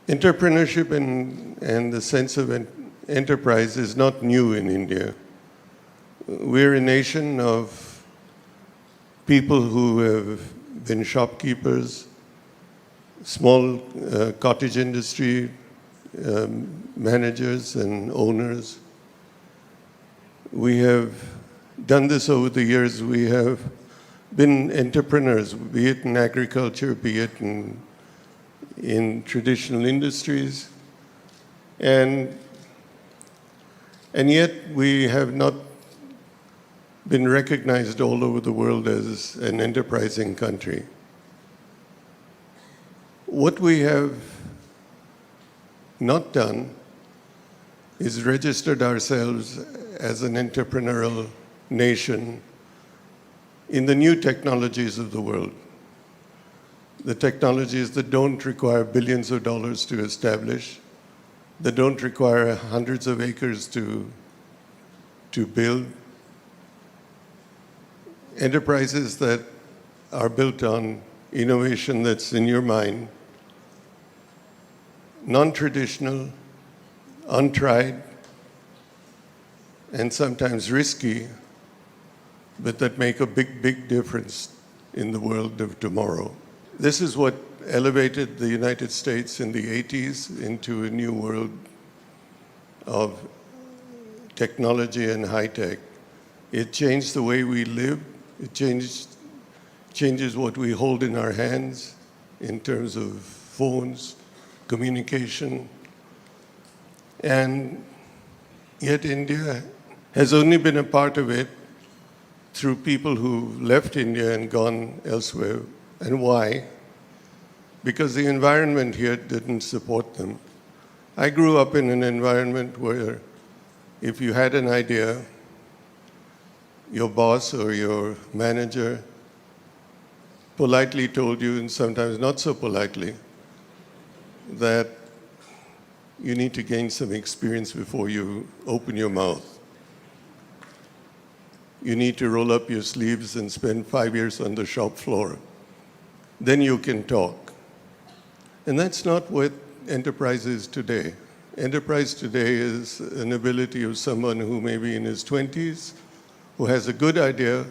Entrepreneurship and the sense of enterprise is not new in India. We're a nation of people who have been shopkeepers, small cottage industry managers and owners. We have done this over the years. We have been entrepreneurs, be it in agriculture, be it in traditional industries. And yet we have not been recognized all over the world as an enterprising country. What we have not done is registered ourselves as an entrepreneurial nation in the new technologies of the world. The technologies that don't require billions of dollars to establish, that don't require hundreds of acres to build. Enterprises that are built on innovation that's in your mind, non-traditional, untried, and sometimes risky, but that make a big, big difference in the world of tomorrow. This is what elevated the United States in the 80s into a new world of technology and high tech. It changed the way we live. It changes what we hold in our hands in terms of phones, communication. And yet India has only been a part of it through people who left India and gone elsewhere. And why? Because the environment here didn't support them. I grew up in an environment where if you had an idea, your boss or your manager politely told you, and sometimes not so politely, that you need to gain some experience before you open your mouth. You need to roll up your sleeves and spend 5 years on the shop floor. Then you can talk. And that's not what enterprise is today. Enterprise today is an ability of someone who may be in his 20s, who has a good idea,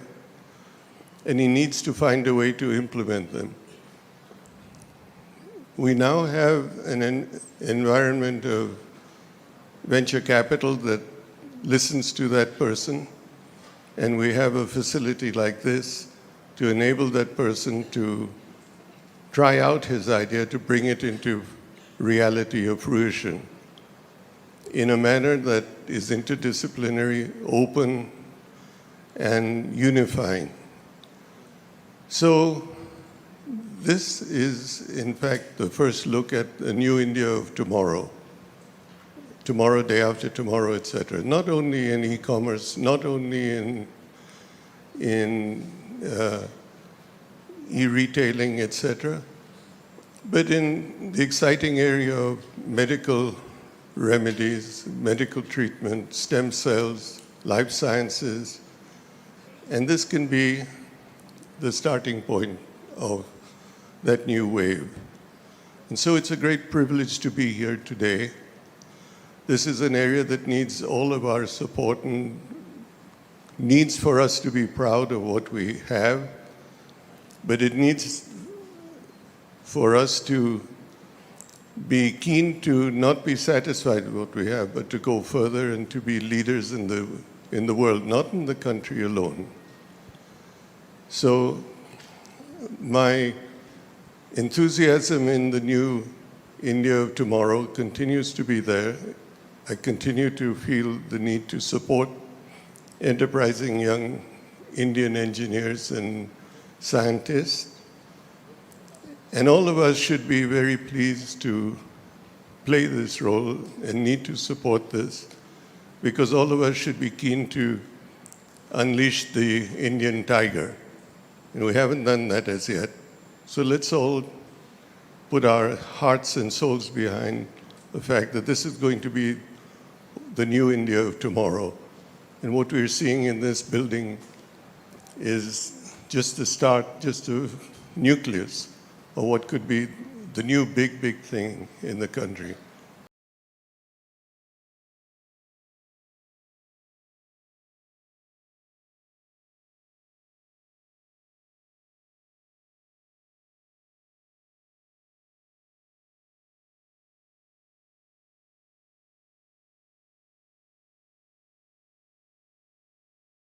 and he needs to find a way to implement them. We now have an environment of venture capital that listens to that person, and we have a facility like this to enable that person to try out his idea, to bring it into reality or fruition in a manner that is interdisciplinary, open, and unifying. So this is, in fact, the first look at the new India of tomorrow. Tomorrow, day after tomorrow, etc. Not only in e-commerce, not only in e-retailing, etc., but in the exciting area of medical remedies, medical treatment, stem cells, life sciences, and this can be the starting point of that new wave. And so it's a great privilege to be here today. This is an area that needs all of our support and needs for us to be proud of what we have, but it needs for us to be keen to not be satisfied with what we have, but to go further and to be leaders in the world, not in the country alone. So my enthusiasm in the new India of tomorrow continues to be there. I continue to feel the need to support enterprising young Indian engineers and scientists. And all of us should be very pleased to play this role and need to support this, because all of us should be keen to unleash the Indian tiger. And we haven't done that as yet. So let's all put our hearts and souls behind the fact that this is going to be the new India of tomorrow. And what we're seeing in this building is just the start, just a nucleus of what could be the new big thing in the country.